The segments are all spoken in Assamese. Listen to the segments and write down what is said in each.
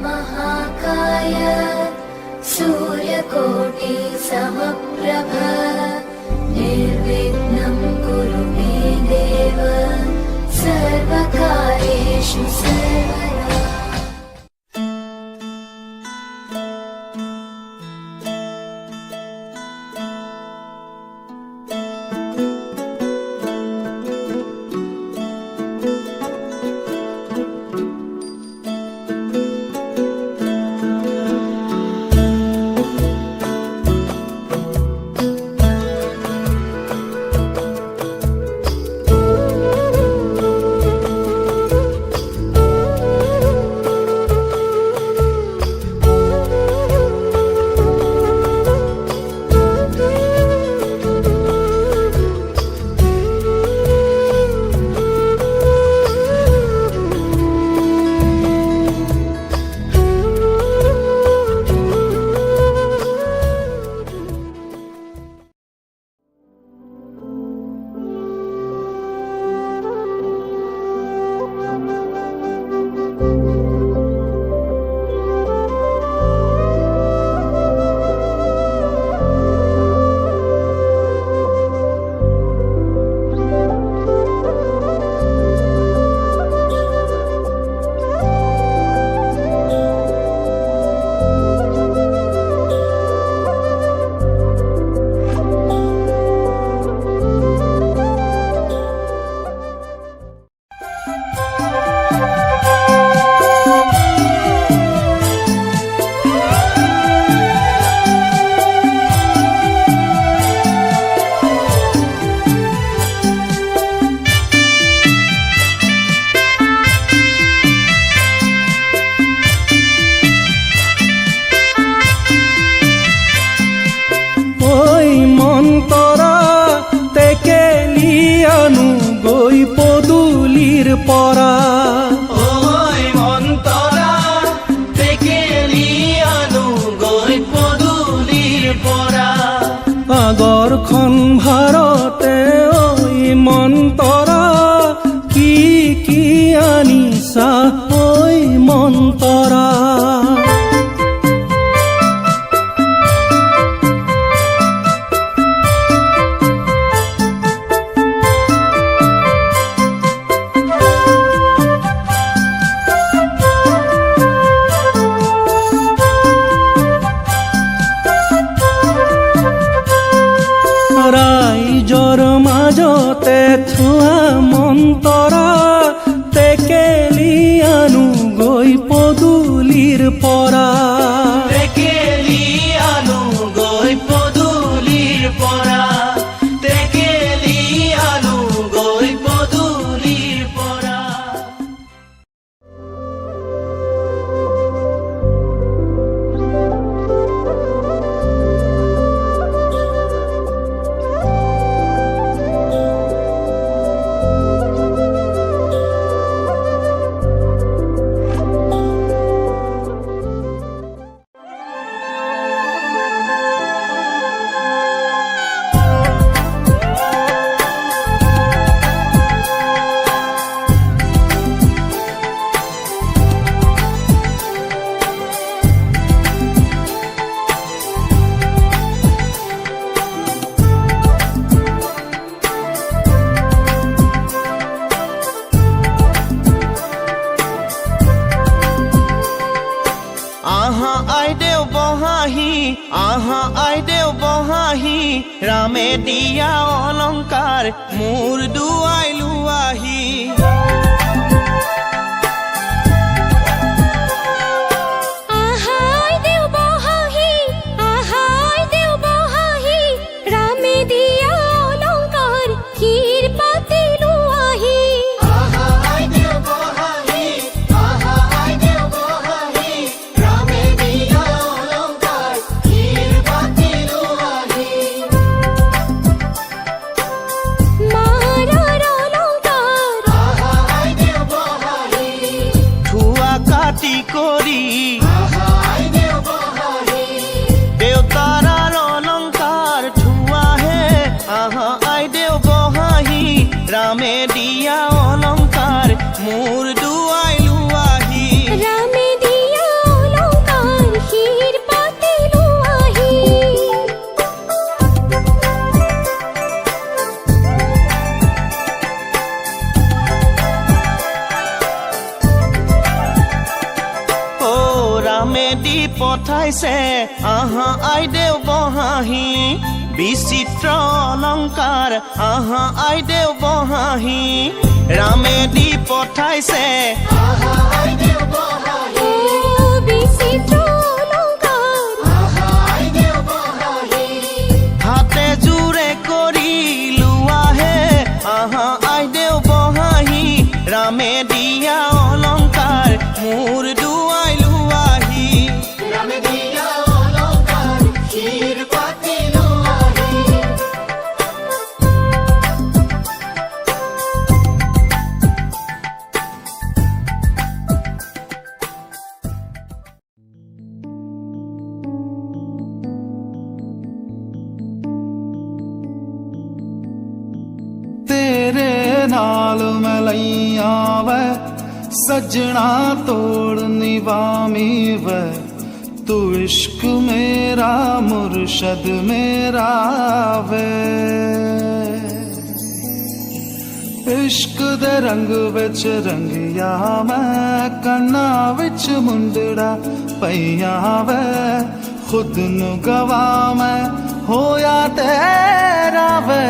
महाकाय सूर्यकोटि समप्रभ निर्विघ्नं कुरु मे देव सर्वकार्येषु सर्वदा। পৰা ওই মন্তৰা টেকেলি আনু গৈ পদুলিৰ পৰা আগৰখন ভাৰতে ঐ মন্তৰা কি কি আনিছা ঐ মন্তৰা ৰাইজৰ মাজতে থোৱা মন্তৰা টেকেলি আনু গৈ পদুলিৰ পৰা টেকেলি আনু গৈ পদুলিৰ পৰা টেকেলি আনু গৈ পদুলিৰ পৰা আহা আইদেউ বহাহি ৰামে দিয়া অলংকাৰ মোৰ দুৱাইলো আহি কৰি দেউতাৰ অলংকাৰ থোৱাহে আহা আইদেউ বহাহি ৰামে দিয়া অলংকাৰ মোৰ দুৱাইলো আহি रामे दिया ৰামে দি পঠাইছে আহা আইদেউ বহাহি বিচিত্ৰ অলংকাৰ আহা আইদেউ বহাহি ৰামে দি পঠাইছে হাতে জোৰে কৰি লোৱাহে আহা আইদেউ বহাহি ৰামে দিয়া অলংকাৰ মোৰ দুৱাই লোৱাহি तेरे नाल मैं लईया वै सजना तोड़ निभामी वै तू इश्क मेरा मुर्शद मेरा वे इश्क दे रंग विच रंगिया मैं कन्ना विच मुंदड़ा पईया वै खुद नु गवा मैं होया तेरा वे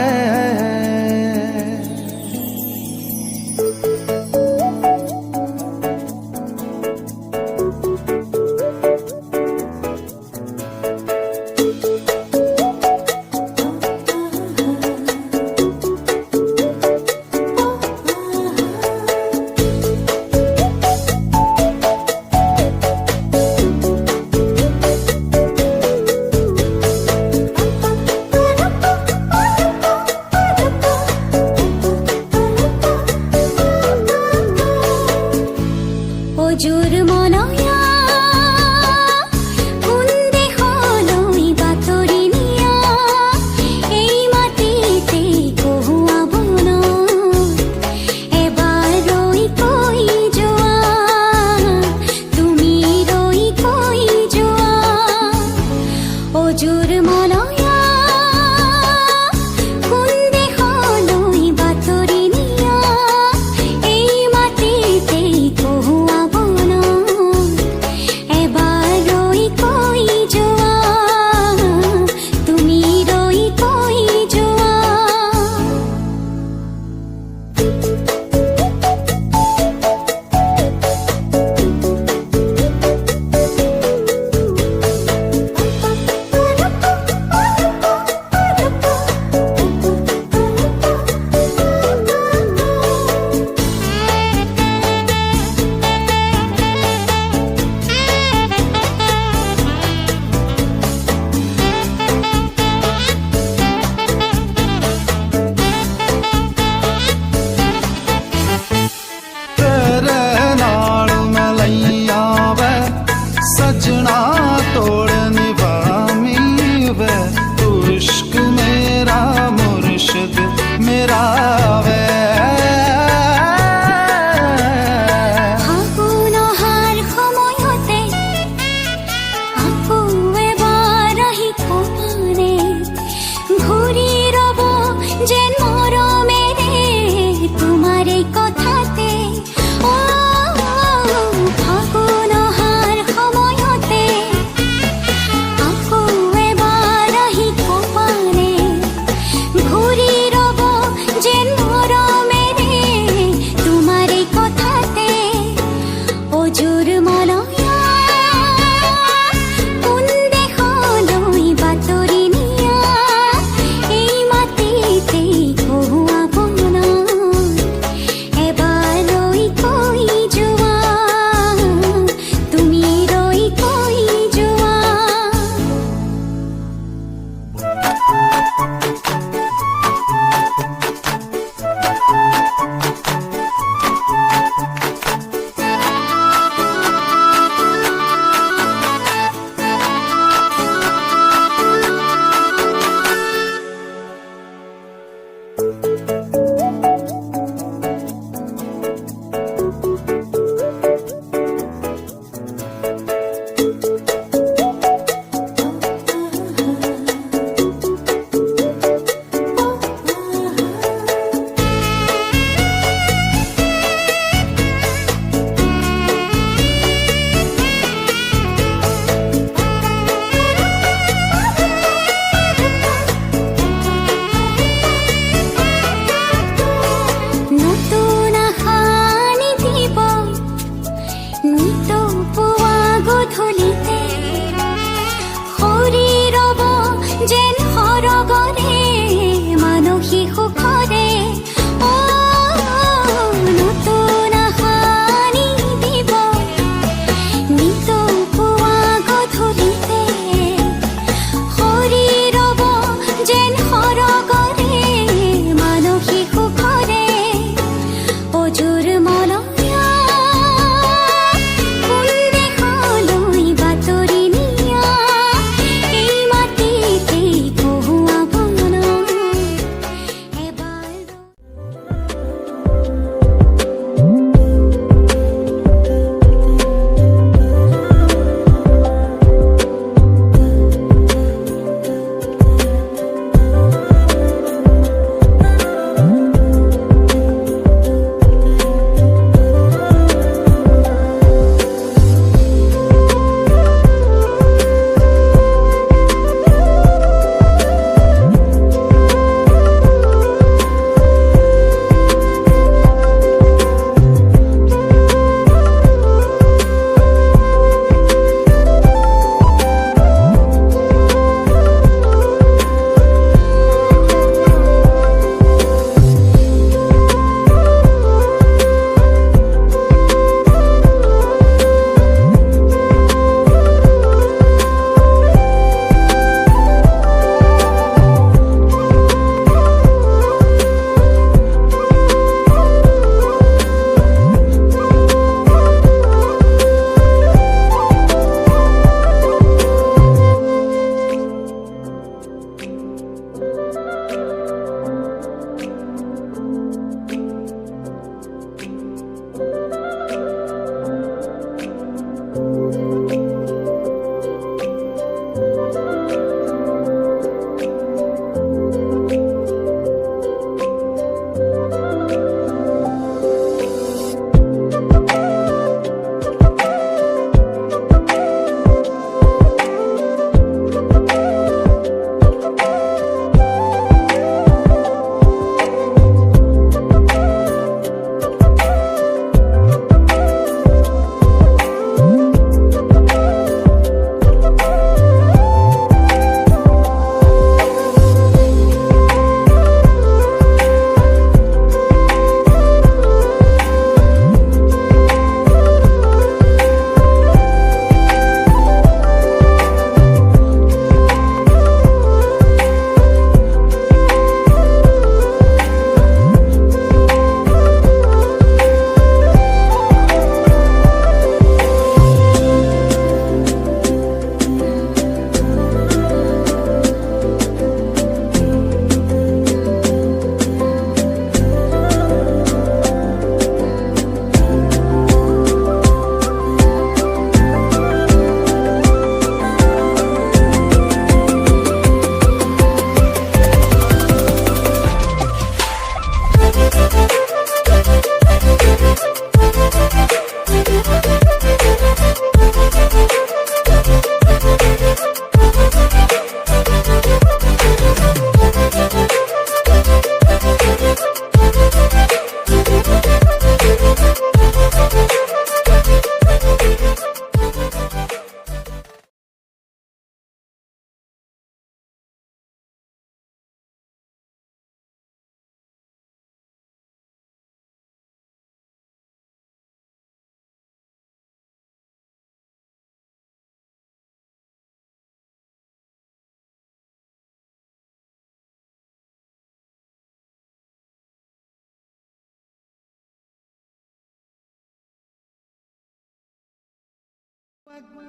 सजना तोड़ निभामी वे तू इश्क मेरा मुर्शिद मेरा वे নিত পুৱা গধূলিতে সৰি ৰব যেন সৰগৰে মানসিক সুখৰে নতুন আশা আনি দিব নিত পুৱা গধূলিতে সৰি ৰব যেন সৰগৰে মানসিক সুখৰে অজুৰ মলয়া কোন দেশলৈ বাতৰি নিয়া এই মাটিতে কহুৱা বন এবাৰ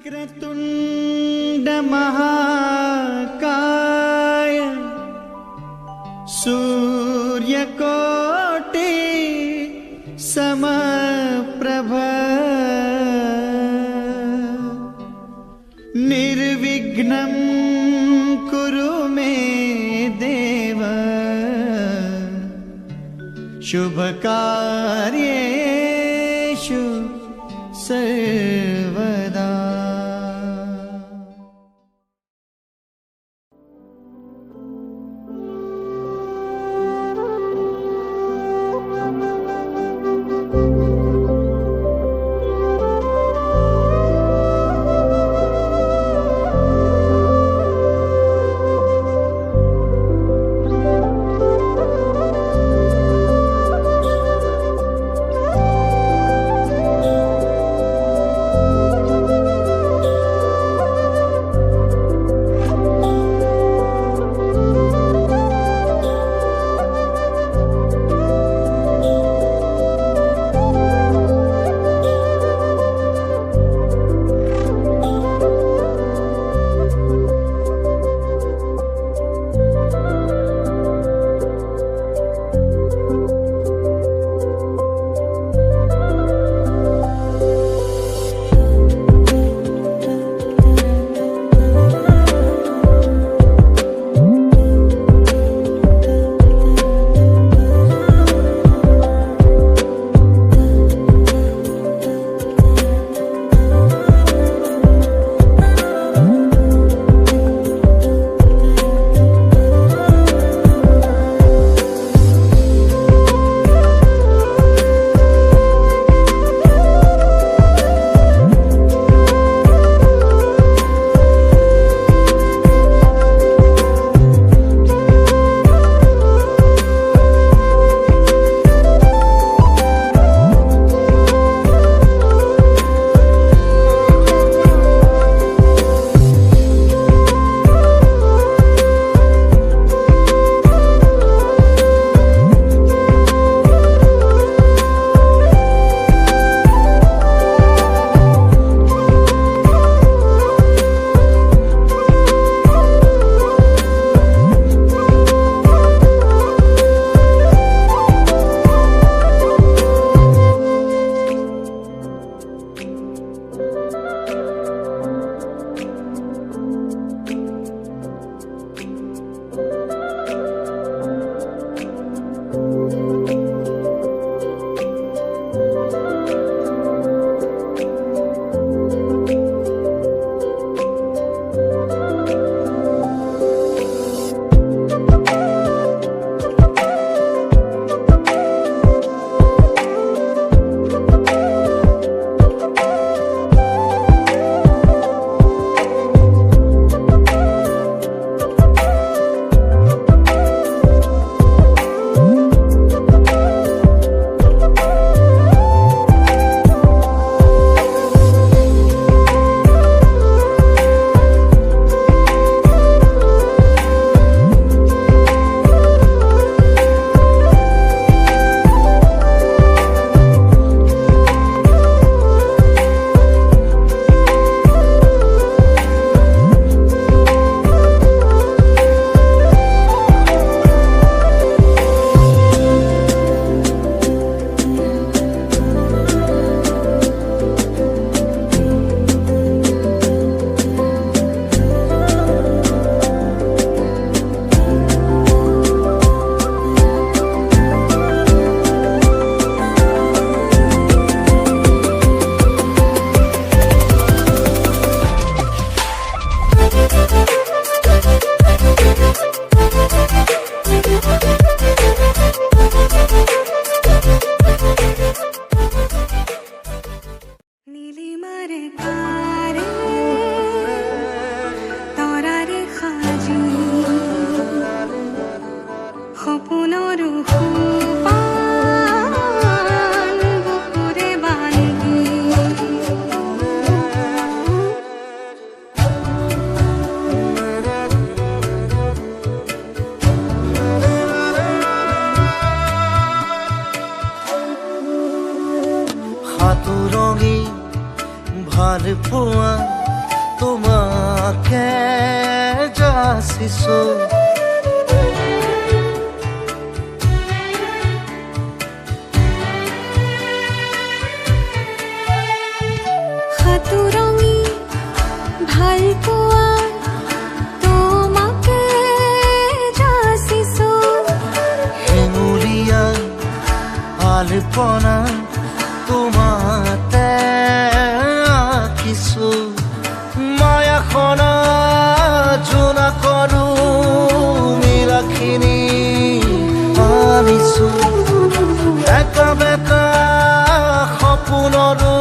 वक्रतुण्ड महाकाय सूर्यकोटि समप्रभ निर्विघ्नं कुरु मे देव शुभकार्येषु सर्वदा। ভাল পোৱা তোমাকে যাচিছো সাতুৰঙি ভাল পোৱা তোমাকে যাচিছো হেঙুলীয়া আলপনা তোমাতে আঁকিছো মায়াখনা জোনা কৰো মিলাখিনি আনিছো একা বেকা সপোনৰো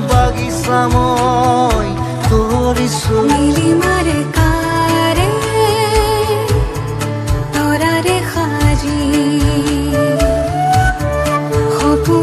বাগিচা মই কৰিছো নীলিমাৰে কাৰে তৰাৰে সাজি সপোন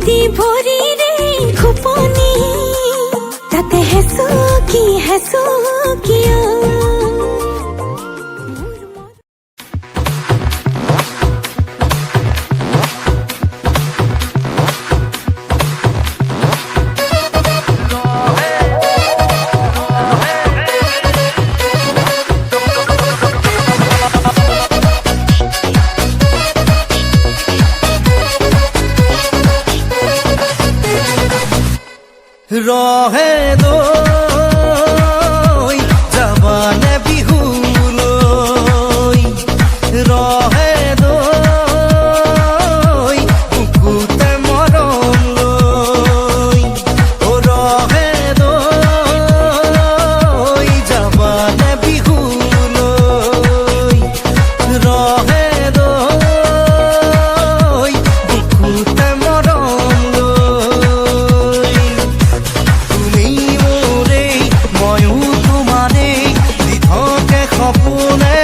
দি ভৰিৰে খোপনি তাতে হেঁচো কিয় ৰহে দৈ যাবানে বিহুলৈ ৰহে দৈ বুকুতে মৰম লৈ ৰহে দৈ যাবানে বিহুলৈ ৰহে দৈ বুকুতে মৰম লৈ তুমি মোৰে ময়ো তোমাৰে দি থাকে সপোনে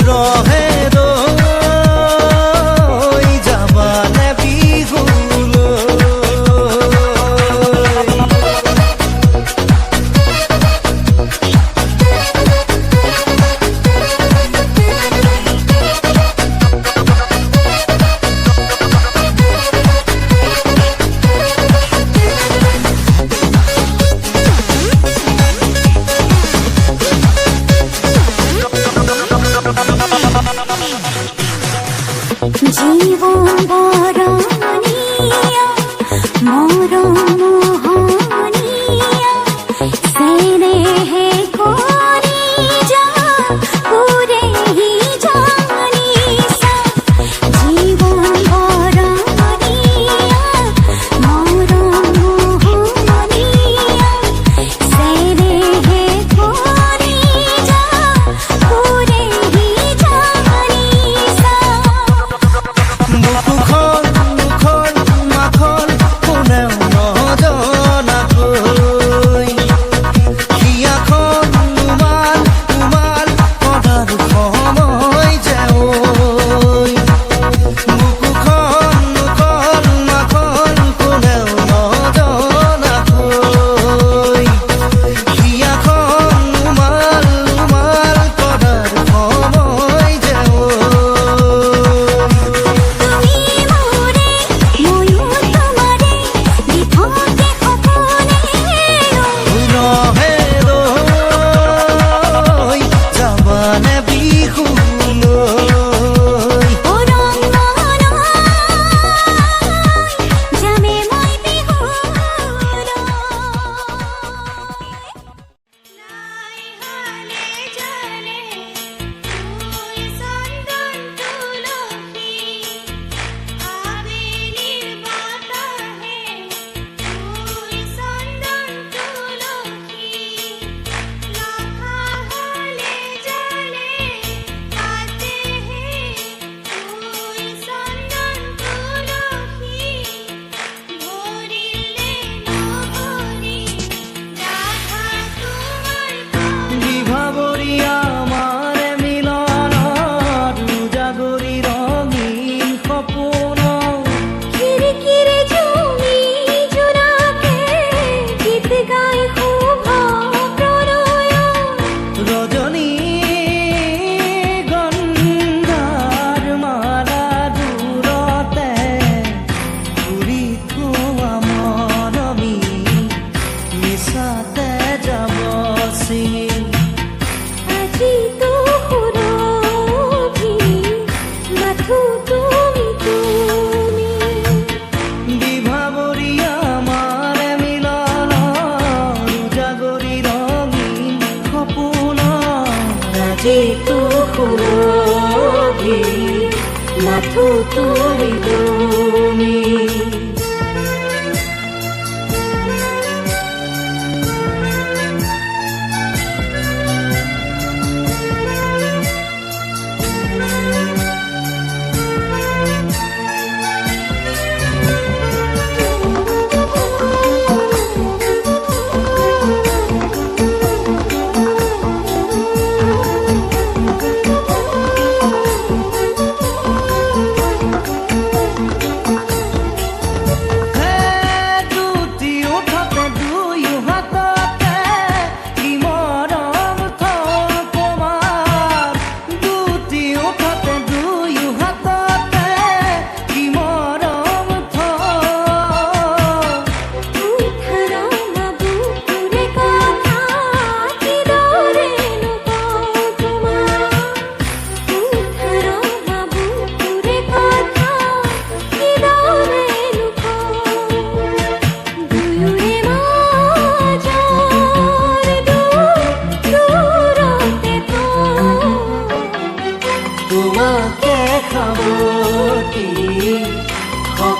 ৰহে দৈ যাবানে বিহুলৈ জীবন বরণিয়া মরম মোহনিয়া সেনে হে কোরি যা পুরে হি জানি সা জীবন বরণিয়া মরম মোহনিয়া সেনে হে কোরি যা পুরে হি জানি সা বুকুখন মুখন মাখন কোনেও নজনাকৈ হিয়াখন উমাল উমাল পদাৰ সময় যে ঐ বুকুখন মুখন মাখন কোনেও নজনাকৈ হিয়াখন উমাল উমাল পদাৰ সময় যে ঐ তুমি মোৰে ময়ো তোমাৰে দি থাকে সপোনে ৰহে দৈ যাবানে বিহুলৈ যামে মই বিহুলৈ লাই হালে জানে তুই চন্দন তুলসী আবেলির বাতাহে তুই চন্দন তুলসী লাখা হালে জানে তাতে হে তুই চন্দন তুলসী ভরিলে নহরি রাধা তোমার বিভাবৰী আমাৰ মিলনত উজাগৰি ৰঙীন সপোন খিৰিকিৰে ঝুমি জোনাকে গীত গাই শুভ প্ৰণয় ৰজনী গন্ধাৰ মালা দূৰতে ঘূৰি থোৱা মৰমী মিছাতে যাব ছিঙি আজি তো সুৰভি মাথো তুমি বিভাবৰী আমাৰ মিলনত উজাগৰি ৰঙীন সপোন আজিতো সুৰভি মাথো তুমি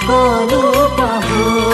সকলো পাহৰি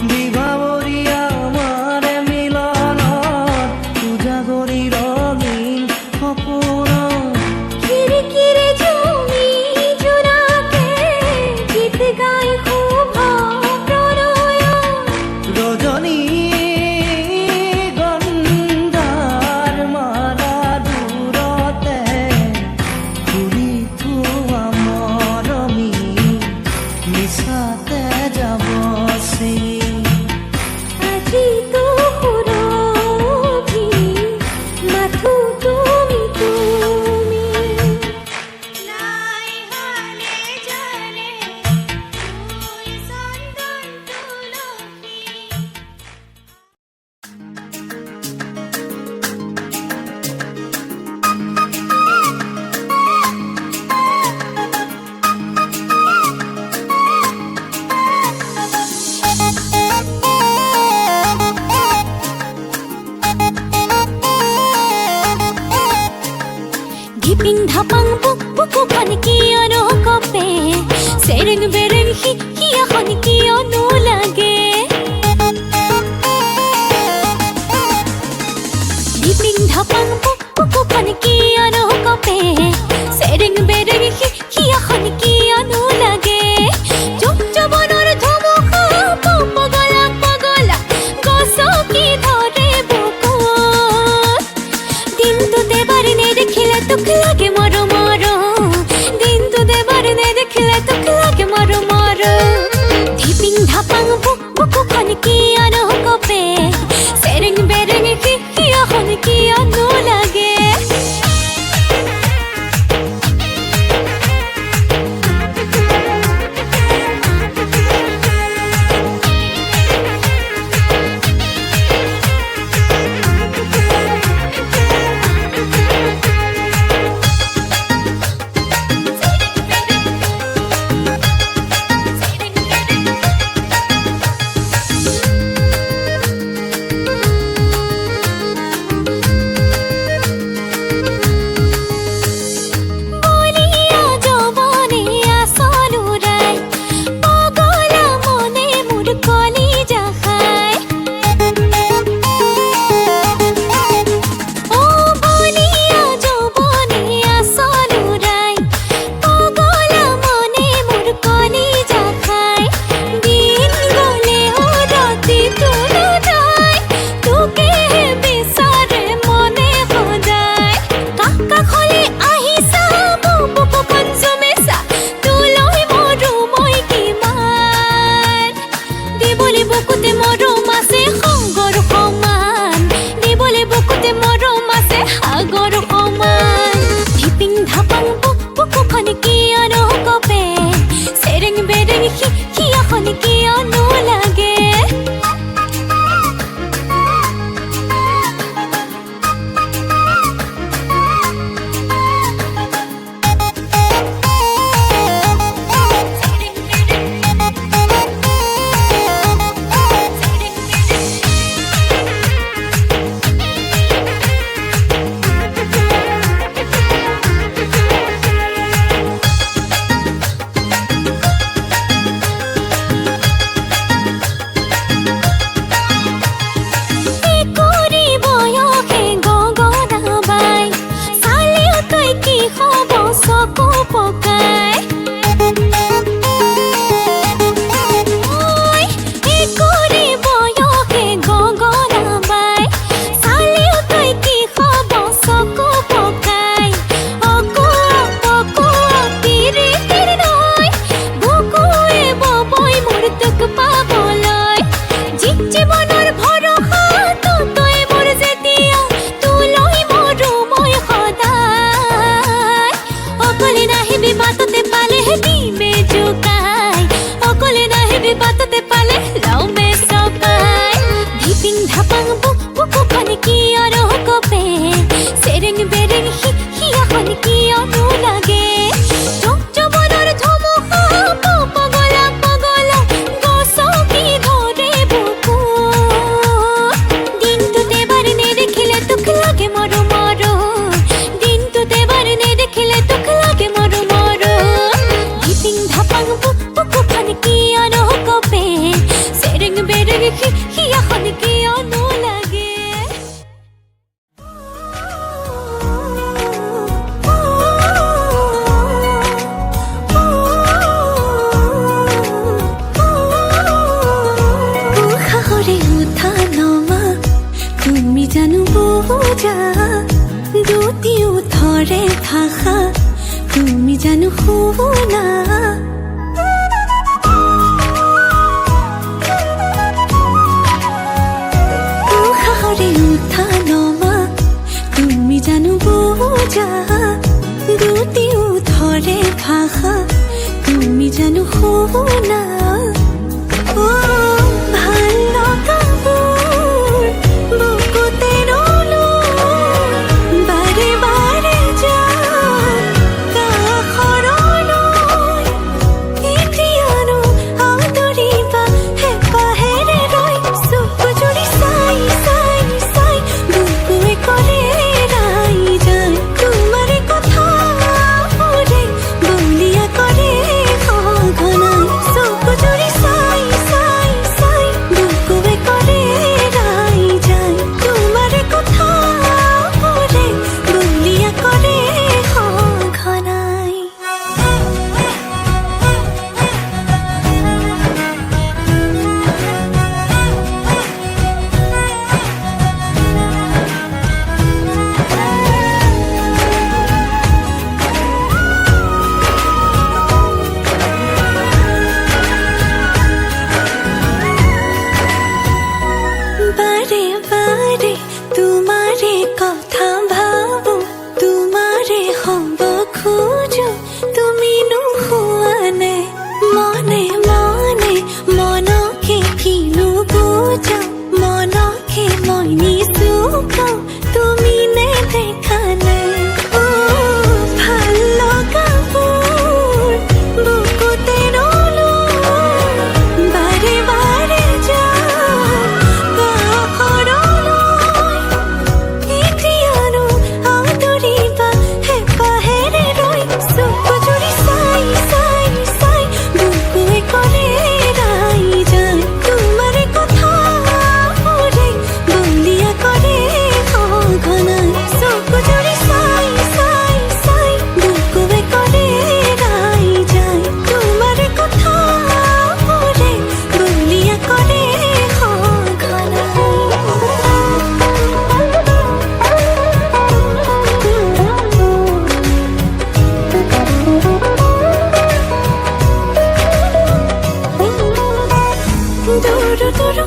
বিভাবৰী আমাৰ মিলনত উজাগৰি ৰঙীন সপোন খিৰিকীৰে জমি জোনাকে গীত গাই শুভ প্ৰণয় ৰজনী গন্ধাৰ মালা দূৰতে ঘূৰি থোৱা মৰমী মিছাতে যাব লাগে ইয়াখন কিয়নো লাগে উশাহৰে উঠা নমা তুমি জানো বুজা দুটি উঠৰে ভাষা তুমি জানো শুনা উশাহৰে উঠা নমা তুমি জানো বুজা দুটি উঠৰে ভাষা তুমি জানো শুনা ভাল লগাবোৰ বুকুতে ৰলো বাৰে বাৰে যা কাষৰলৈ এতিয়ানো আদৰিবা হেঁপাহেৰে ৰৈ চকু জুৰি চাই চাই চাই বুকুৱে কৰে ৰাই যায় তোমাৰে কথাবোৰে বলিয়া কৰে সঘনাই চকু জুৰি চাই চাই চাই বুকুৱে কৰে ৰাই যায় তোমাৰে কথাবোৰে বলিয়া কৰে সঘনাই বাৰে বাৰে তোমাৰে কথা ভাবো তোমাৰে হ'ব খোজো তুমি নোহোৱা নে মনে মনে মনকে কিনো বুজা মনকে মই নিচুকাও তুমি নেদেখা নে ভাল লগাবোৰ বুকুতে ৰলো বাৰে বাৰে যা এতিয়ানো আদৰিবা হেঁপাহেৰে ৰৈ চকু জুৰি চাই চাই চাই বুকুৱে কৰে ৰাই যায় তোমাৰে কথাবোৰে বলিয়া কৰে সঘনাই চকু জুৰি চাই চাই চাই বুকুৱে কৰে ৰাই যায় তোমাৰে কথাবোৰে বলিয়া কৰে দূৰ দূৰ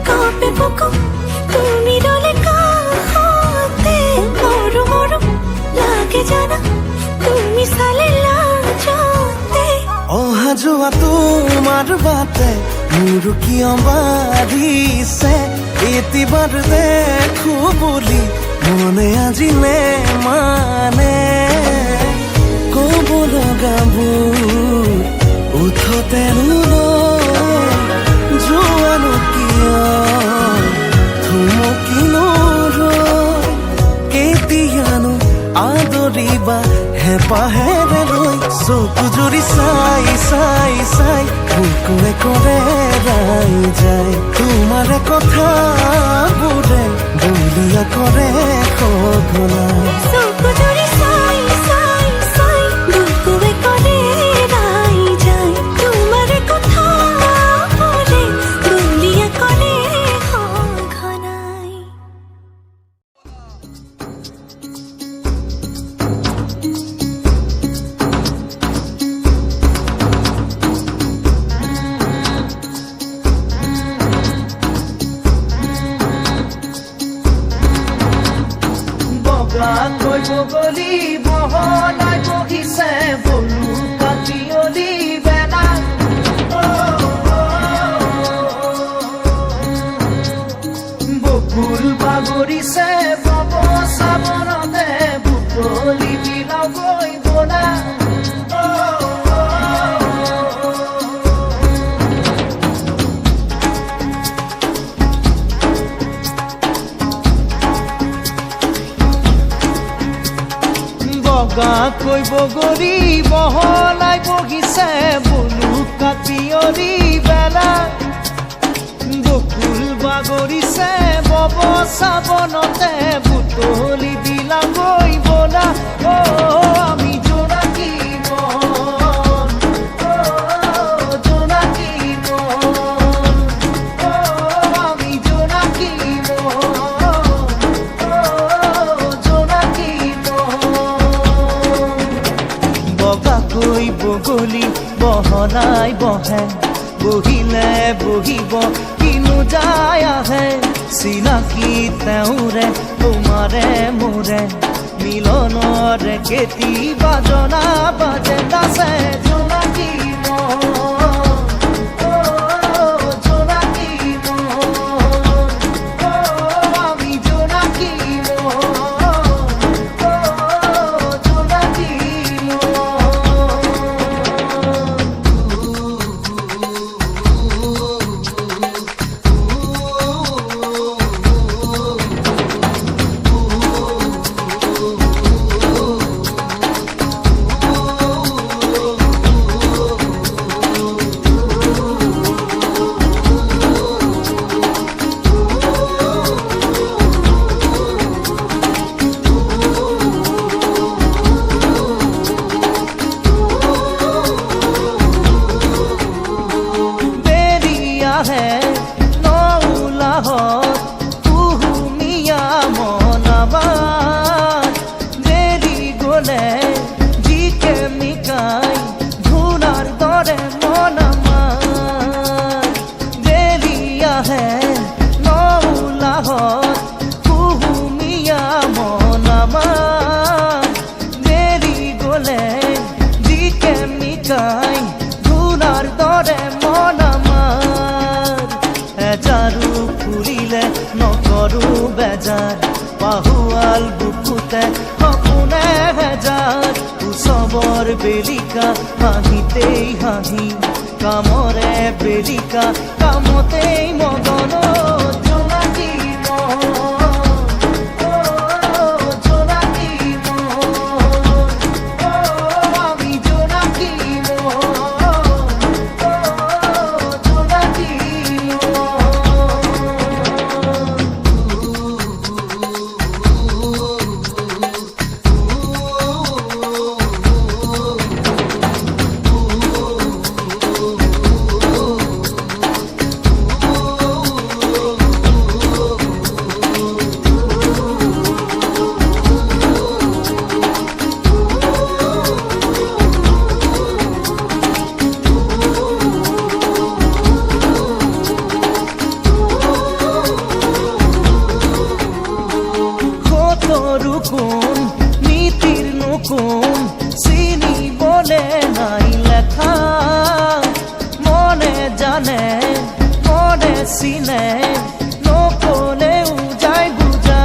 কাপে বুকু তুমি ৰলে কাষতে মৰো মৰো লাগে জানা তুমি চালে লাজতে অহা যোৱা তোমাৰ বাটে মোৰ কিয় বাঢ়িছে এতিবাৰ দেখো বুলি মনে আজি নে মানে ক'ব লগাবোৰ উঠতে যোৱানো কিয় থমকিনো ৰৈ কেতিয়ানো আদৰিবা হেঁপাহেৰে ৰৈ চকু জুৰি চাই চাই চাই বুকুৱে কৰে ৰাই যায় তোমাৰে কথাবোৰে বলিয়া কৰে সঘনাই চকু জুৰি চাই চাই চাই বুকুৱে কৰে ৰাই যায় তোমাৰে কথাবোৰে বলিয়া কৰে সঘনাই বগাকৈ বগলী বহলাই বহিছে বলু কাটিয়লি বেলা বকুল বাগৰিছে বব চাবনতে বুকলি বিলাগৈ বলা বগাকৈ বগৰী বহলাই বহিছে বলু কাটিয়লি বেলা বকুল বাগৰিছে বব চাবনতে বুটলি বিলাবই বলা অ আমি জোনাকী মন জোনাকী মন আমি জোনাকী মন জোনাকী মন বগাকৈ বগলী বহলাই বহে বহিলে বহিব কিনো যায় আহে চিনাকি তেওঁৰে তোমাৰে মোৰে মিলনৰ কেতি বাজনা বাজে নাচে জোনাকী মন জোনাকী মন আমি জোনাকী মন জোনাকী পাহুয়াল বুকুতে সপোনে হেজাৰ উৎসৱৰ বেলিকা হাঁহিতেই হাঁহি কামৰে বেলিকা কামতেই মগন জোনাকী মন জোনাকী মন আমি জোনাকী মন জোনাকী কোন নীতির নকুন চিনিবলে নাই লেখা মনে জানে মনে চিনে নকলেও যায় বুজা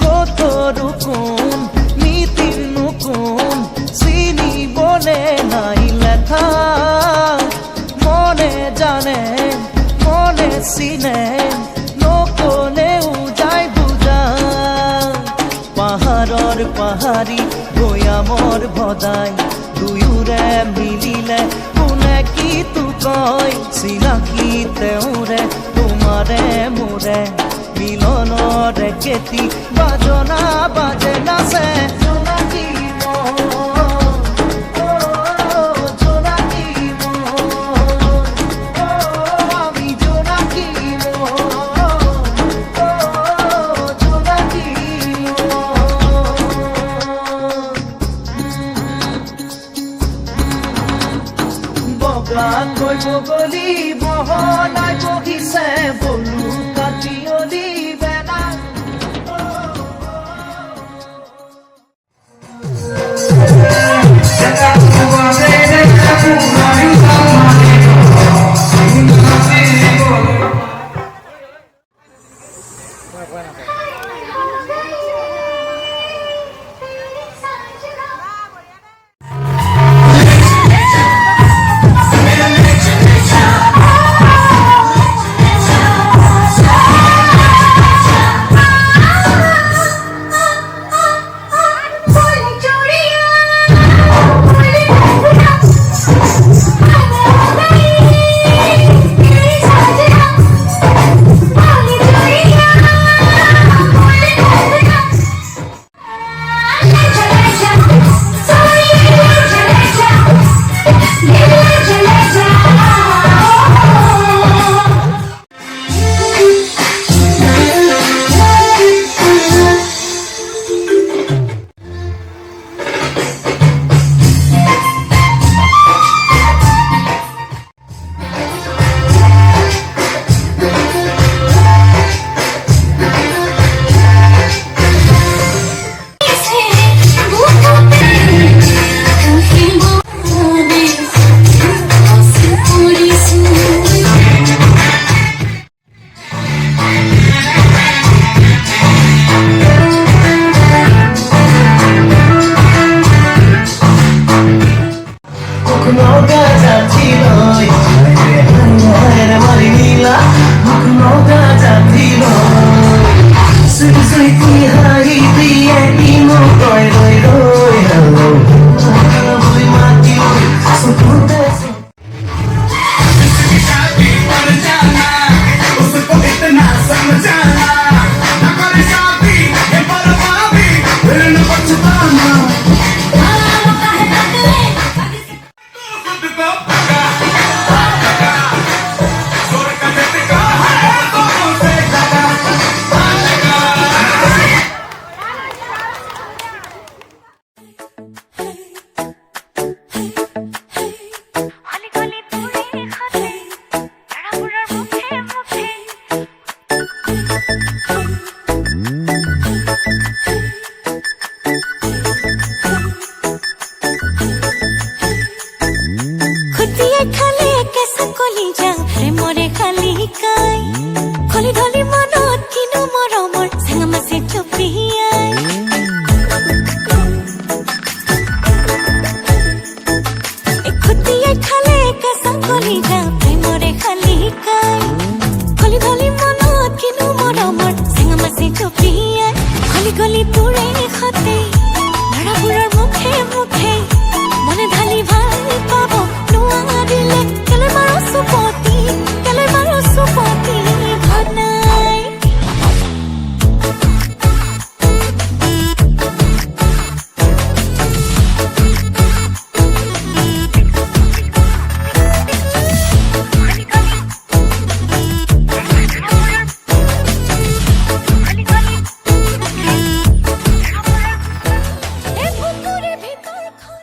কতরু কোন নীতির নকুন চিনিবলে নাই লেখা মনে জানে মনে চিনে নকলেও যায় পাহাৰৰ পাহাৰী ভৈয়ামৰ ভদাই দুয়োৰে মিলিলে কোনে কি তো কয় চিনাকি তেওঁৰে তোমাৰে মোৰে মিলনৰ কেতি বাজনা বাজে নাচে জোনাকী মন জোনাকী মন আমি জোনাকী মন জোনাকী বগাকৈ বগলী বহলাই বহিছে বলু কাটিয়লি বেলা নগা জাতিল চুই চুই তুই হাঁহি দিয়ে ইমো ৰৈ ৰৈ ৰৈ হৈ মাতিল চকুতে হলি গলি দূৰে হাতে তাড়াহুড়োৰ মুখে মুখে খুদিয়ে খালে কেঁচা কলিজা প্ৰেমৰে খালি কাই খলি ধলি মনত কিনো মৰমৰ চেঙা মাছে চপিয়াই খুদিয়ে খালে কেঁচা কলিজা প্ৰেমৰে খালি কাই খলি ধলি মনত কিনো মৰমৰ চেঙা মাছে চপিয়াই খলি গলি দূৰে হাতে লৰাবোৰৰ মুখে মুখে মনে ঢালি ভাল পাব নোৱাৰিলে কেলে মাৰো চুপতি ঘনাই এই পুকুৰে ভিতৰখন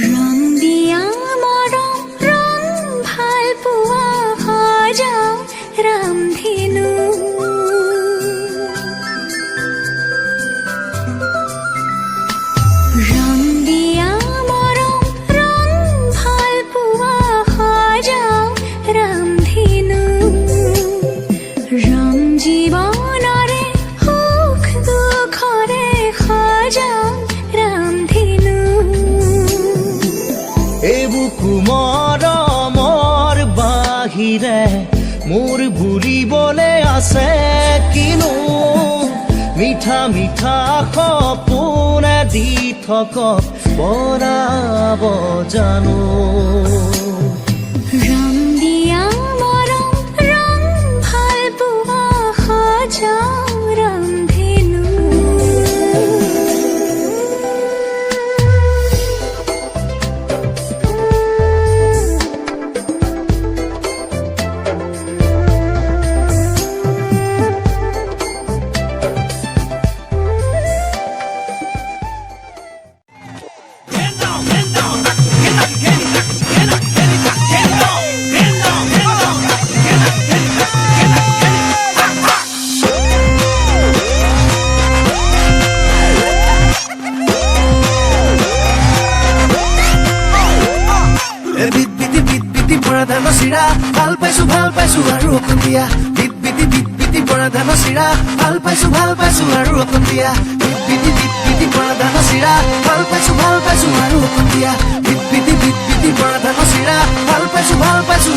ৰং দিয়া মৰম ৰং ভাল পোৱা সজাও ৰামধেনু ৰং দিয়া মৰম ৰং ভাল পোৱা সজাও ৰামধেনু ৰং জীৱনৰে সুখ দুখৰে সজাও ৰামধেনু এইবোৰ কুমৰমৰ বাহিৰে মোৰ বুলিবলে আছে কিনো মিঠা মিঠা সপোনে দি থক বৰাব জানো ৰং দিয়া মৰম ৰং ভাল পোৱা সজাও ৰামধেনু চিৰা ভাল পাইছো আৰু অকণ দিয়া বিট বিটি পৰা ধান চিৰা ভাল পাইছো আৰু অকণ দিয়া বিট বিটি পৰা ধান চিৰা ভাল পাইছো আৰু অকণ দিয়া বিট বিটি পৰা ধান চিৰা ভাল পাইছো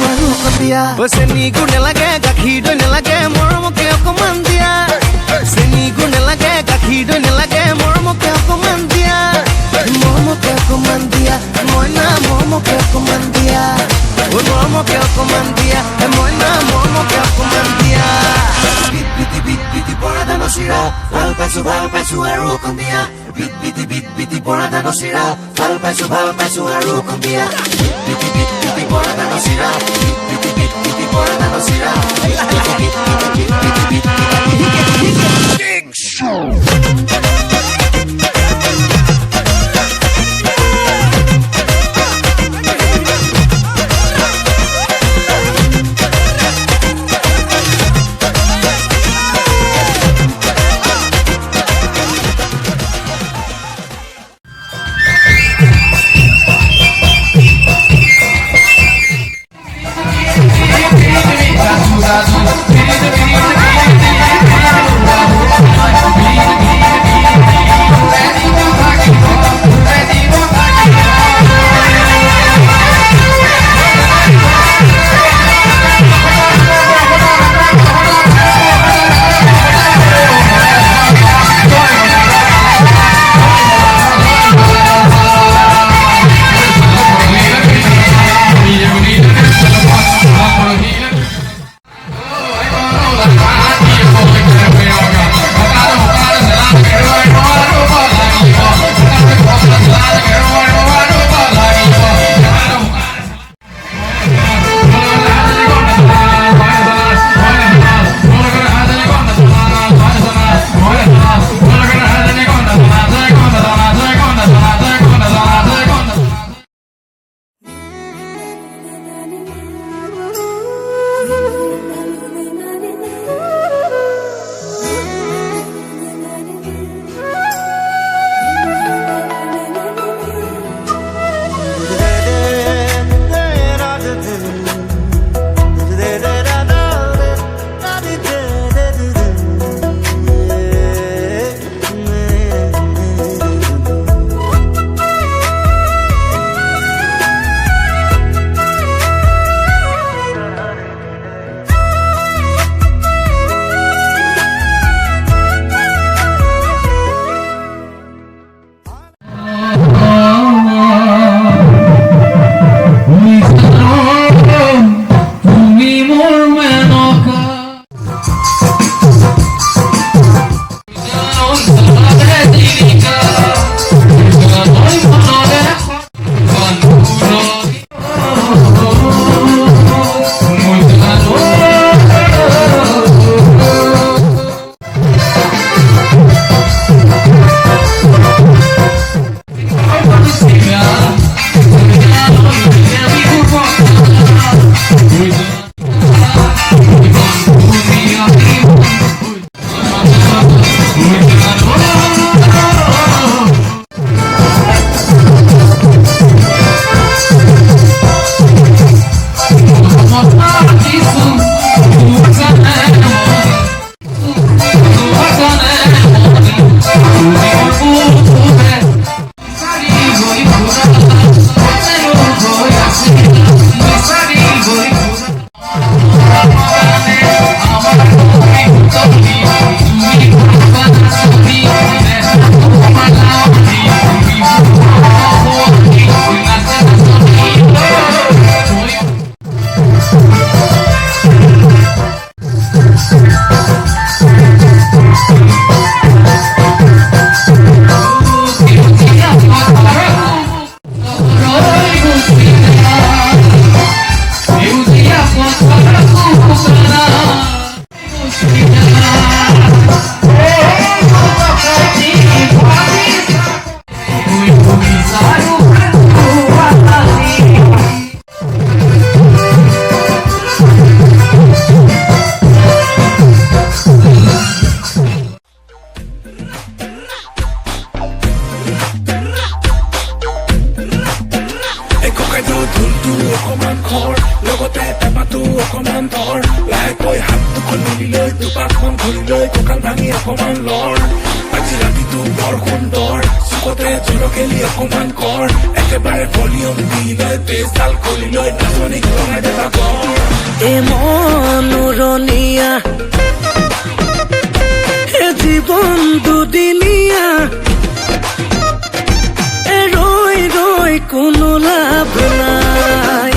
আৰু অকণ দিয়া চেনি গুৰ নেলাগে গাখীৰ দৈ নেলাগে মৰমকে অকমান দিয়া চেনি গুৰ নেলাগে গাখীৰ দৈ নেলাগে মৰমকে অকমান দিয়া মৰমকে অকমান দিয়া মইনা মৰমকে অকমান দিয়া মৰমকে অকমান দিয়া মইনা মৰমকে অকমান দিয়া বিট বিটি পৰা ধান চিৰা ভাল পাইছো আৰু অকণ দিয়া বিট বিটি পৰা ধান চিৰা ভাল পাইছো আৰু অকণ দিয়া বিট বিটি পৰা ধান চিৰা বিট বিটি পৰা ধান চিৰা Razu, ধৰিলৈ কঁকাল ভাঙি অকমান লৰ আজি ৰাতিটো বৰ সুন্দৰ চুকতে জলকেলি অকমান কৰ একেবাৰে ভলিউম দি লৈ বেছডাল কৰি লৈ নাচনীক লগাই দেবা কৰ এ মনোৰণীয়া এ জীৱন দুদিনীয়া এ ৰৈ ৰৈ কোনো লাভ নাই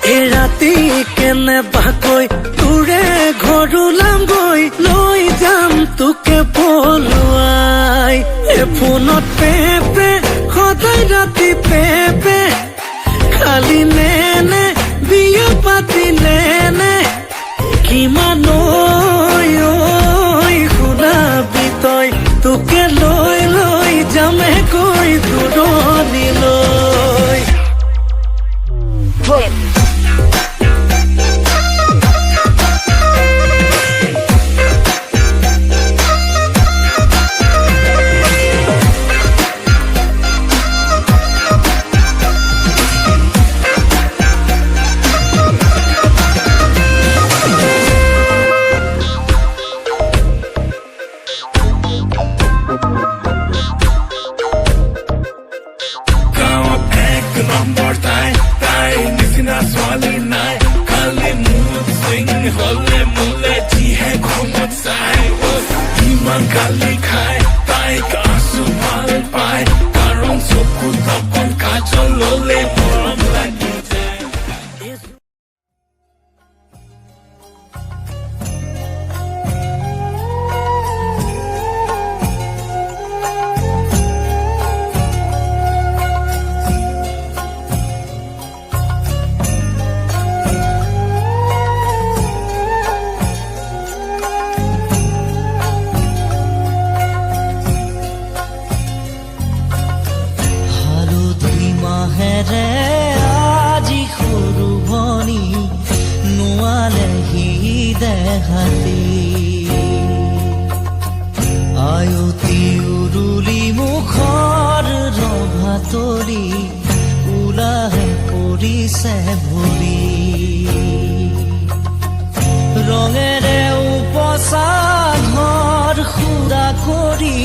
এ ৰাতি কেনেবাকৈ তোৰে ঘৰ ওলামগৈ লৈ যাম তোকে পলুৱাই এ ফোনত পেপে সদায় ৰাতি পেপে খালি নেনে বিয়া পাতিলে নে কিমান শুনাবি তই তোকে লৈ লৈ যামে কৈ দূৰণিলৈ গাঁৱত এক নম্বৰ তাই নিচিনা ছোৱালী নাই খালি মুড চিং হলে মোলে যিহে ঘুমত চাই ইমান গালি খাই তাইক আছো ভাল পায় কাৰণ চকুত অকণ কাজল ললে মৰম লাগি যায় হালধি মাহেৰে আজি সৰু ভনী নোৱালেহি দেহাতি আয়তি উৰুলি মুখৰ ৰভা তৰি ওলাহে পৰিছে ভৰি ৰঙেৰে উপচা ঘৰ সুৰা কৰি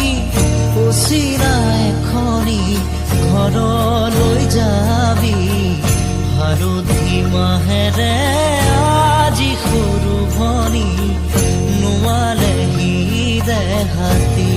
পচিৰা এখনি ঘৰলৈ যাবি হালধি মাহেৰে আজি সৰু ভনী নোৱালেহি দেহাতি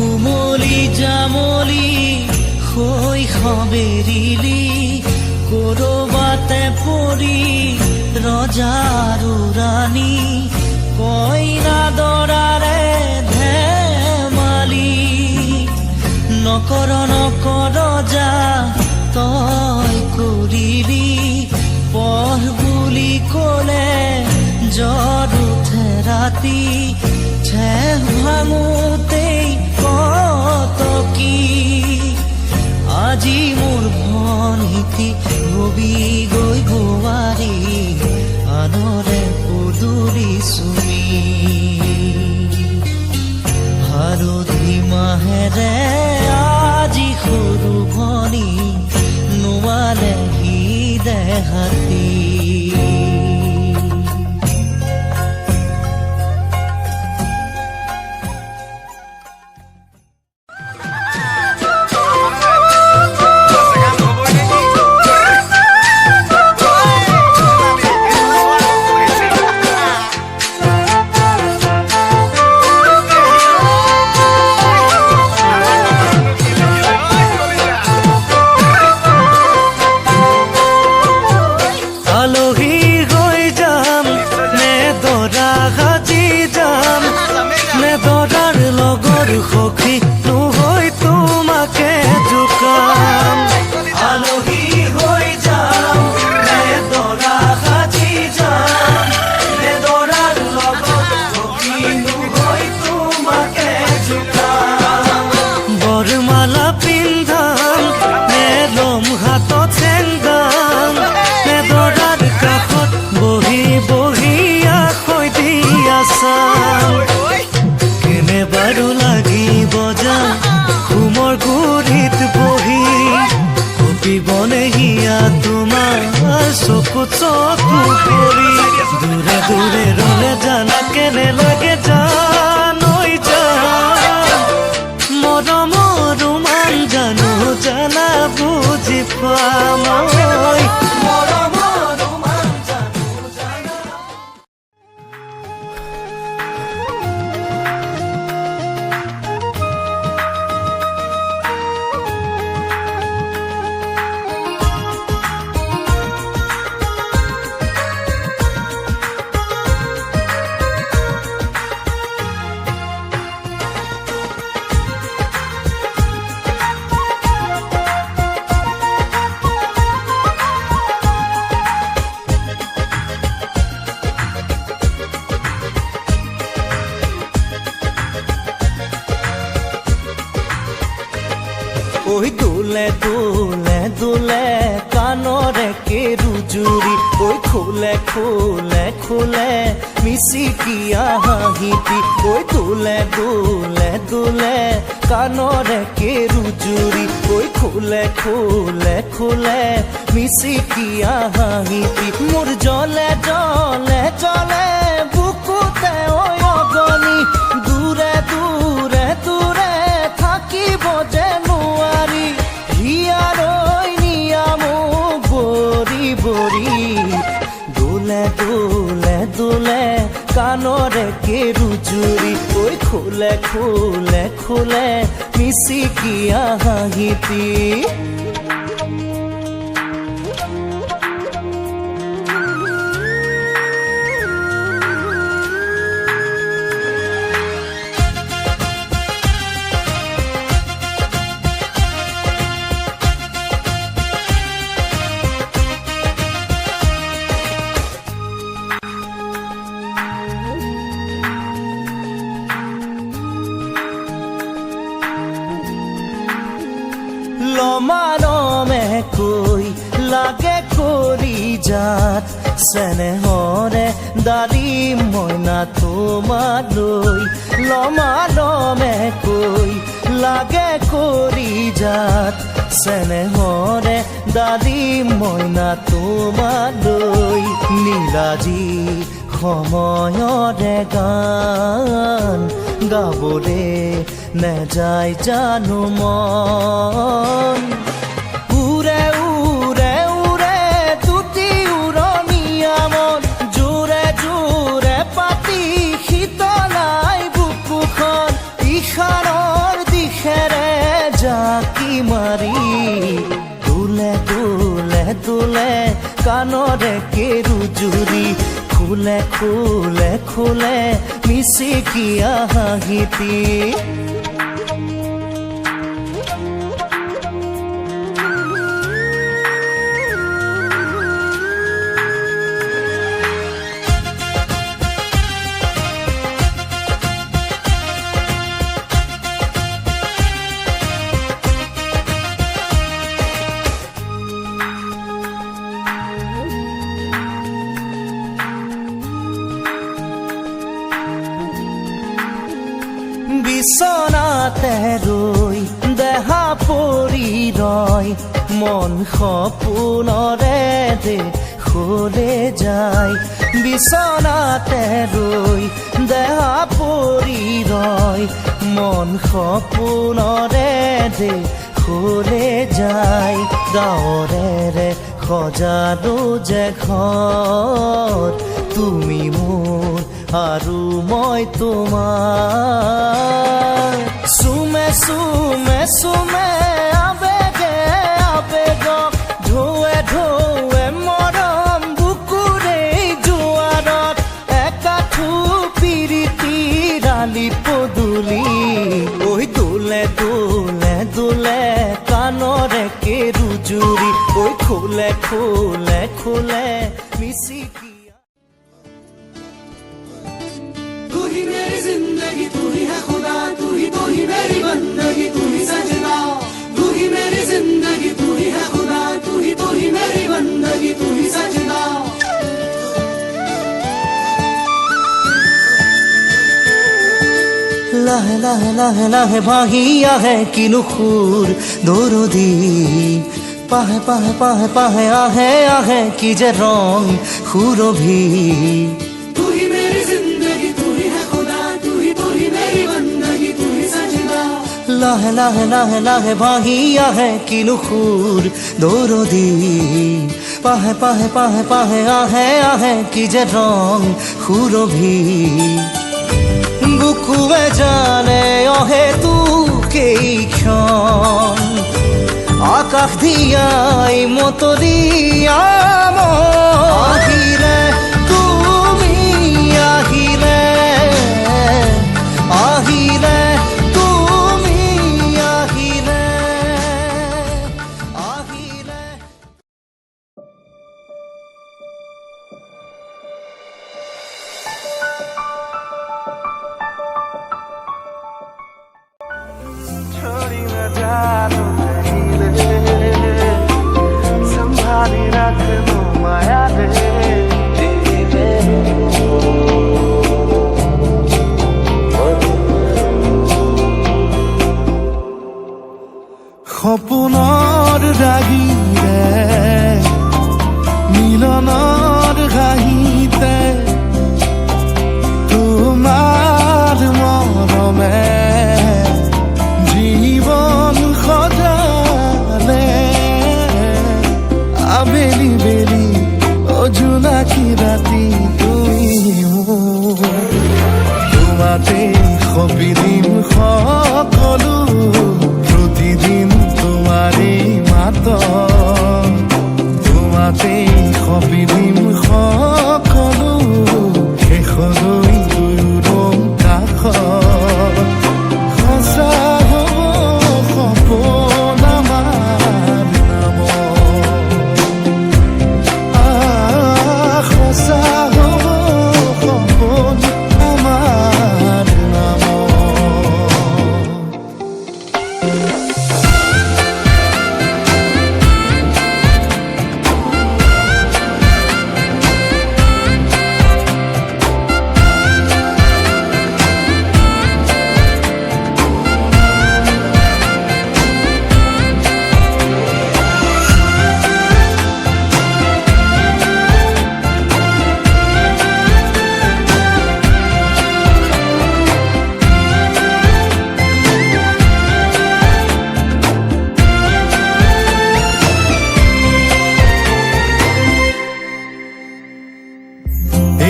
উমলি জামলি শৈশৱেৰিলি কৰবাতে পৰি ৰজাৰো ৰাণী কইনা দৰাৰে ধেমালি নকৰ যা তই কৰিবি পঢ় বুলি ক'লে জ্বৰ উঠে ৰাতি ঠেহ ভাঙোতেই কত কি আজি মোৰ ভনীতি হবি গৈ বোৱাৰী আনৰে পদূলি চুমি হালধি মাহেৰে আজি সৰু ভনী নোৱালেহি দেহাতি সখী নহৈ তোমাকে জোকাম আলহী হৈ যাম নে দৰা সাজি যাম নে দৰাৰ লগত সখী নহৈ তোমাকে জোকাম বৰমালা পিন্ধাম নে লম হাতত চেংগাম নে দৰাৰ কাষত বহি বহি আখৈ দি আছাম কেনে বাৰু লাগিব যাম ঘুমৰ গুৰিত বহি কপিবনে হিয়া তোমাৰ চকু চকু পৰি দূৰে দূৰে ৰলে জানা কেনে লাগে জানৈ যাম মৰমৰ ৰোমান জানো জানা বুজি পাম মৰমৰ ৰোমান জানো জানা ঐ দোলে দোলে দোলে কাণৰে কেৰুজুৰি ঐ খোলে খোলে খোলে মিচিকিয়া হাঁহিটি ঐ দোলে দোলে দোলে কাণৰে কেৰুজুৰি ঐ খোলে খোলে খোলে মিচিকিয়া হাঁহিটি মোৰ জলে জলে জলে বুকুতে ঐ অগনি দূৰে দূৰে দূৰে থাকিব যে নোৱাৰি হিয়াৰৈ নিয়ামো বৰি বৰি দোলে দোলে দোলে কাণৰে কেৰুজুৰি ঐ খোলে খোলে খোলে মিচিকিয়া হাঁহিটি লমালমে কৈ লাগে কৰি যাত চেনেহৰে দাৰি মইনা তোমালৈ লমালমে কৈ লাগে কৰি যাত চেনেহৰে দাৰি মইনা তোমালৈ নীলাজী সময়ৰে গান গাবলে নেযায় জানো মন উৰে উৰে উৰে দুটি উৰণীয়া মন জোৰে জোৰে পাতি শীতলাই বুকুখন ইশাৰৰ দিশেৰে জাকি মাৰি দোলে দোলে দোলে কাণৰে কেৰুজুৰি খোলে খোলে খোলে মিচিকিয়া হাঁহিটি বিছনাতে ৰৈ দেহা পৰি ৰয় মন সপোনৰে দেশলে যায় বিছনাতে ৰৈ দেহা পৰি ৰয় মন সপোনৰে দেশলে যায় গাঁৱৰেৰে সজালো যে ঘৰ তুমি মোৰ আৰু মই তোমাৰ চুমে চুমে চুমে আবেগে আবেগক ঢৌৱে ঢৌৱে মৰম বুকুৰে জোৱাৰত একাঠু পিৰিতি ৰালি পদূলি ঐ উজুৰি ঐ খোলে খোলে খোলে মিচিকিয়া तू ही मेरी जिंदगी तू ही है खुदा तू ही मेरी बंदगी तू ही सजना तू ही मेरी जिंदगी तू ही है खुदा तू ही मेरी बंदगी तू ही सजना লাহে লাহে লাহে লাহে ভাহি আহে কিনো সুৰ দৌৰদি পাহে পাহে পাহে পাহে আহে আহে কি যে ৰং সুৰভি तू ही मेरी जिंदगी तू ही है खुदा तू ही मेरी बंदगी तू ही सजना লাহে লাহে লাহে লাহে ভাহি আহে কিনো সুৰ দৌৰদি পাহে পাহে পাহে পাহে আহে আহে কি যে ৰং সুৰভি বুকুৱে জানে অহেতুকেইক্ষণ আকাশ দিয়াই মতলীয়া আহিলে তুমি আহিলে আহিলে তুমি আহিলে আহিলে छोड़ी न जा तू कहीं ले संभाली रख लो माया दे সপোনৰ ৰাগিৰে মিলনৰ ঘাঁহিতে তোমাৰ মৰমে জীবন সজালে আবেলি বেলি অজোনাকি ৰাতি তুমি তোমাতে সবিদিন সকলো প্ৰতিদিন তোমাৰে মাত তোমাতে সবিদিন সকলো শেষলৈ দুয়োদম কাষত সঁচা হ'ব সপোন আমাৰ নামত সঁচা হ'ব সপোন আমাৰ নামত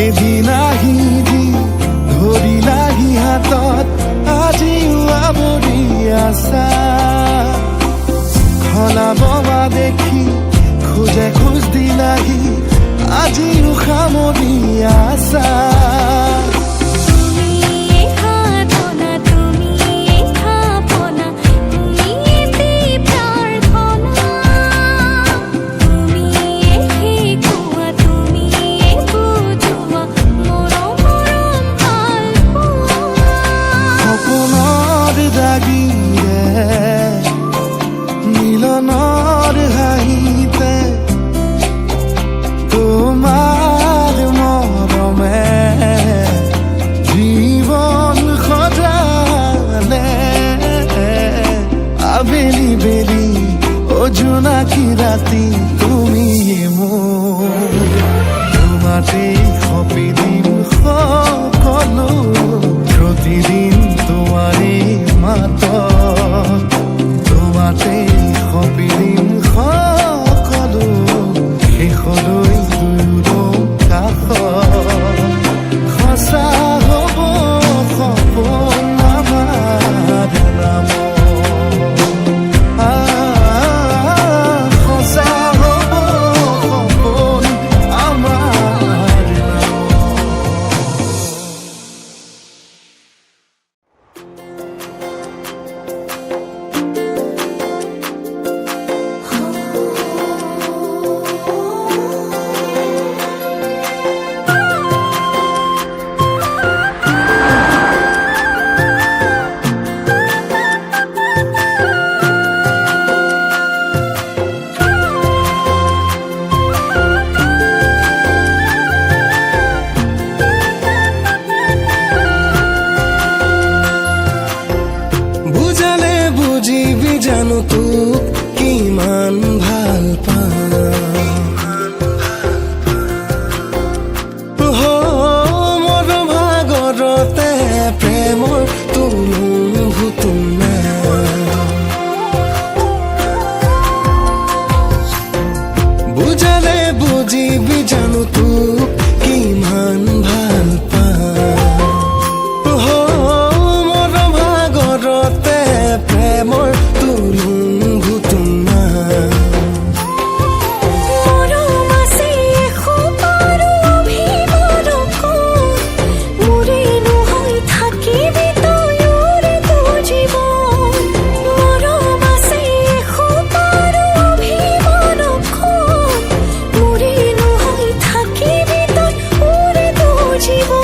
এদিন আহি যি ধৰিলাহি হাতত আজিও আৱৰি আছা সলাববা দেখি খোজে খোজ দিলাহি আজিও সামৰি আছা সপোনৰ দাগিৰে মিলনৰ হাঁহিতে তোমাৰ মৰমে জীৱন সজালে আবেলি বেলি অজোনাকি ৰাতি তুমি মোৰ তোমাতে সপিদিন সকলো প্ৰতিদিন তোমাৰে মাত তোমাতে সপিদিন সকলো শেষলৈ দুয়োদম কাষত সঁচা হ'ব সপোন আমাৰ নামত সঁচা হ'ব সপোন আমাৰ নামত কিমান ভাল পাওঁ মোৰ ভাগৰতে প্ৰেমৰ তুলুভূত বুজালে বুজিবি জানো তোক কিমান ভাল পাওঁ মোৰ ভাগৰতে প্ৰেমৰ তুলুভূত মৰম আছে এসোপাৰো অভিভাৱক মোৰেনো হৈ থাকিবি তয়ৰে তোৰ জীৱন মৰম আছে এসোপাৰো অভিভাৱক মোৰেনো হৈ থাকিবি তয়ৰে তোৰ জীৱন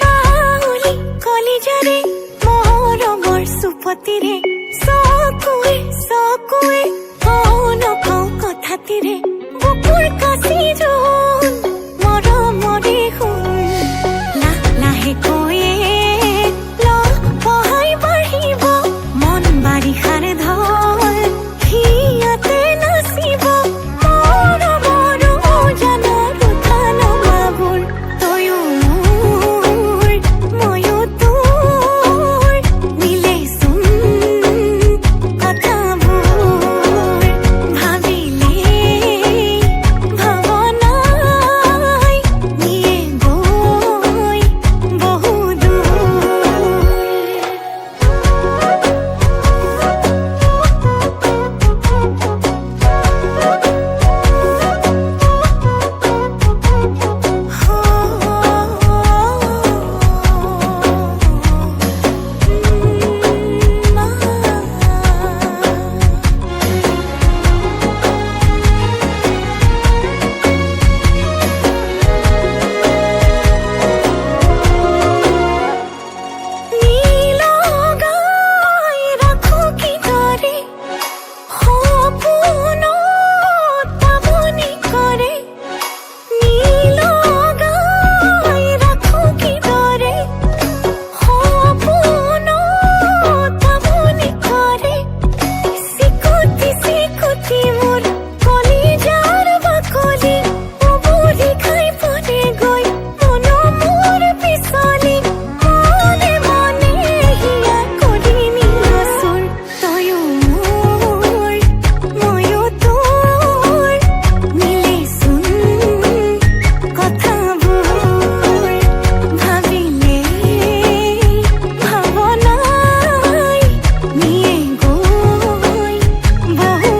বাউলি কলিজাৰে মৰমৰ সুপতিৰে চকুৱে চকুৱে নকওঁ কথাতিৰে বুকুৰ কাচি যোন মৰমৰে শুন লাহে কৈয়ে পহাই বাঢ়িব মন বাৰিষাৰ ঢল হিয়াতে নাচিব মৰমৰ জানৰ উঠান বাবুৰ তয়ো মোৰ ময়ো তোৰ মিলেচোন কথাবোৰ ভাবিলে ভাৱনাই নিয়ে গৈ বহু নীলগাই ৰাখো কিদৰে সপোনত পাৱনি কৰে নীলগাই ৰাখো কিদৰে সপোনত পাৱনি কৰে চিকুটি চিকুটি মোৰ কলিজাৰ বাকলি উবুৰি খাই পৰে গৈ মন মোৰ পিছলি মনে মনে হিয়া কৰি নিয়াচোন তয়ো মোৰ ময়ো তোৰ মিলেচোন কথাবোৰ ভাবিলে ভাৱনাই নিয়ে গৈ বহু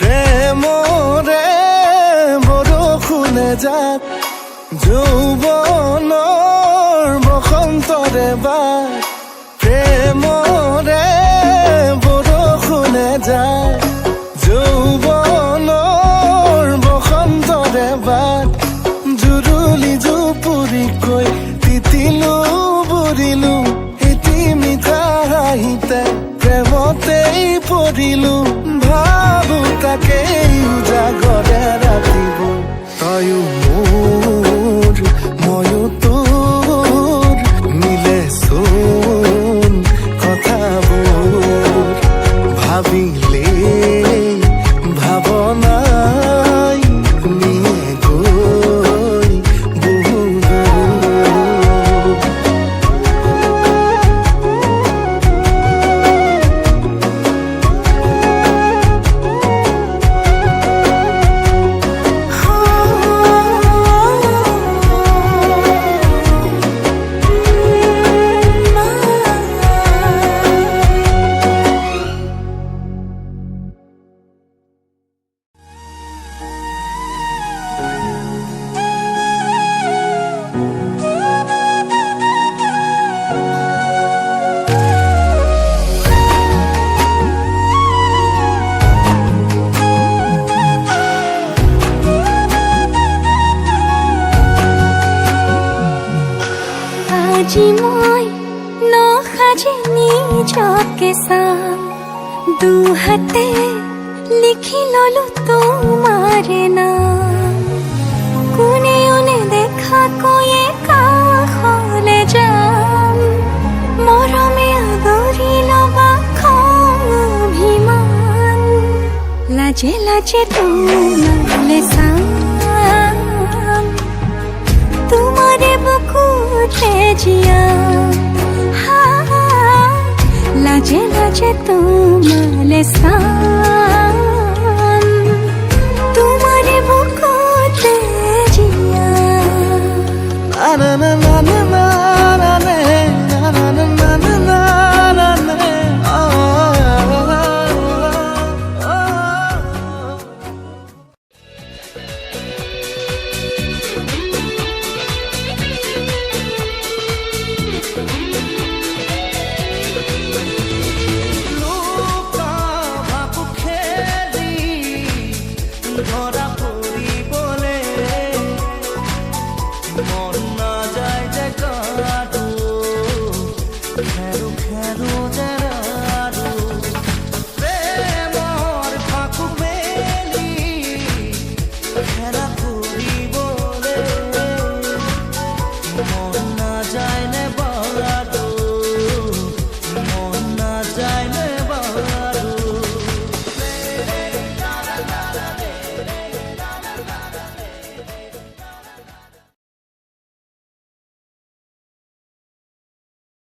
প্ৰেমৰে বৰষুণে যাক যৌৱনৰ বসন্তৰে বাক প্ৰেমৰে বৰষুণে যাক যৌৱনৰ বসন্তৰে এবাৰ জুৰুলি জুপুৰিকৈ তিতিলো বুৰিলো এটি মিঠা হাঁহিতে প্ৰেমতেই পৰিলো ভাবো তাকেই উজাগৰে ৰাতিবোৰ তয়ো মোৰ ময়ো তোৰ মিলে চোন কথাবোৰ ভাবিলে ভাৱনাই নিয়ে গৈ বহু দূৰ। আজি মই নসাজি নিজকে চাম দুহাতে লিখি ললো তোমাৰে নাম কোনেও নেদেখা কৈয়ে কাষলে যাম মৰমে আদৰি লবা খং অভিমান লাজে লাজে তোমালে চাম তোমাৰে বুকুতে জিয়া লাজে লাজে তোমালে চাম